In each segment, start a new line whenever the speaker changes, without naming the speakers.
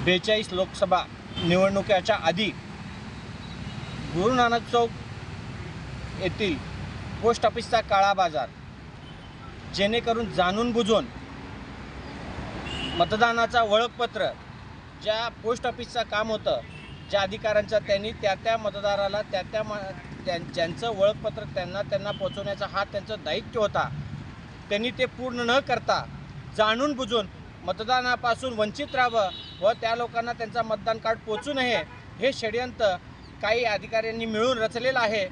42 लोकसभा निवडणुकीच्या आधी गुरु नानक चौक येथील पोस्ट ऑफिसचा काळा बाजार, जेणेकरून जाणून बुजून मतदानाचा ओळखपत्र ज्या पोस्ट ऑफिसचं काम होतं, ज्या अधिकाऱ्यांचं, त्यांनी त्या मतदाराला ज्यांचं ओळखपत्र त्यांना पोहोचवण्याचा हा त्यांचं दायित्व होता, त्यांनी ते पूर्ण न करता जाणून बुजून मतदानापासून वंचित राहावं व त्या लोकांना त्यांचा मतदान कार्ड पोचू नये, हे षडयंत्र काही अधिकाऱ्यांनी मिळून रचलेलं आहे।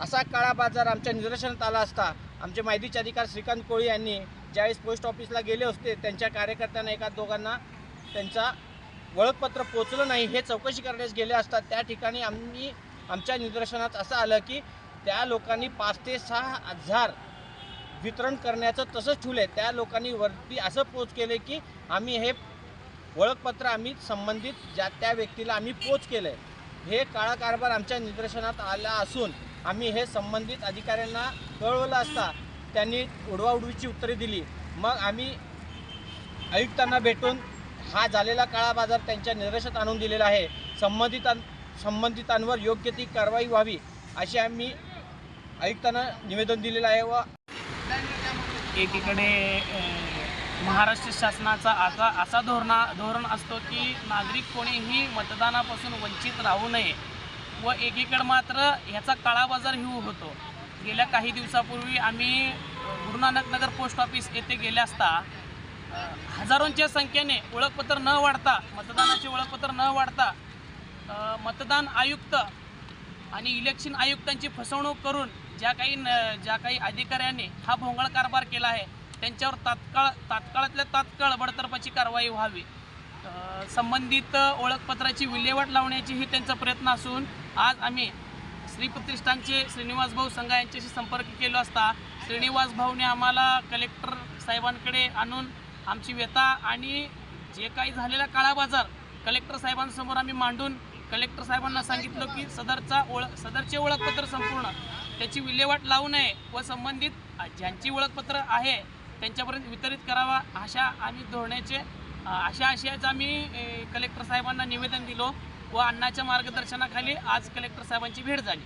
असा काळा बाजार आमच्या निदर्शनात आला असता आमचे माहितीचे अधिकारी श्रीकांत कोळी यांनी ज्यावेळेस पोस्ट ऑफिसला गेले होते, त्यांच्या कार्यकर्त्यांना एका दोघांना त्यांचा ओळखपत्र पोचलं नाही हे चौकशी करण्यास गेले असता त्या ठिकाणी आमच्या निदर्शनात असं आलं की त्या लोकांनी 5 ते 6 हजार वितरण करण्याचं तसंच ठेवले। त्या लोकांनी वरती असं पोच केले की आम्ही हे ओळखपत्र संबंधित त्या व्यक्तीला पोच केलं। हे काळा कारभार आमच्या निदर्शनात आला असून आम्ही हे संबंधित अधिकाऱ्यांना कळवलं असता त्यांनी उडवाउडवीची उत्तरे दिली। मग आम्ही आयुक्तांना भेटून हा झालेला काळा बाजार त्यांच्या निदर्शनात आणून दिलेला आहे। संबंधितांवर योग्य ती कारवाई व्हावी अशी आम्ही आयुक्तांना निवेदन दिलेलं आहे। व
एकीकडे महाराष्ट्र शासनाचा असा धोरण असतो की नागरिक कोणीही मतदानापासून वंचित राहू नये व एकीकडे मात्र ह्याचा काळा बाजार होतो। गेल्या काही दिवसापूर्वी आम्ही गुरु नानक नगर पोस्ट ऑफिस येथे गेले असता हजारोंच्या संख्येने ओळखपत्र न वाढता, मतदानाचे ओळखपत्र न वाढता मतदान आयुक्त आणि इलेक्शन आयुक्तांची फसवणूक करून ज्या काही अधिकाऱ्यांनी हा भोंगळ कारभार केला आहे त्यांच्यावर तात्काळातल्या तात्काळ बडतर्फाची कारवाई व्हावी। संबंधित ओळखपत्राची विल्हेवाट लावण्याची ही त्यांचा प्रयत्न असून आज आम्ही श्री प्रतिष्ठानचे श्रीनिवास भाऊ संघा यांच्याशी संपर्क केला असता श्रीनिवास भाऊने आम्हाला कलेक्टर साहेबांकडे आणून आमची व्यथा आणि जे काही झालेला काळा बाजार कलेक्टर साहेबांसमोर आम्ही मांडून कलेक्टर साहेबांना सांगितलं की सदरचे ओळखपत्र संपूर्ण त्याची विल्हेवाट लावू नये व संबंधित ज्यांची ओळखपत्र आहे त्यांच्यापर्यंत वितरित करावा अशा आशयाचं आम्ही कलेक्टर साहेबांना निवेदन दिलो व अण्णाच्या मार्गदर्शनाखाली आज कलेक्टर साहेबांची भेट झाली।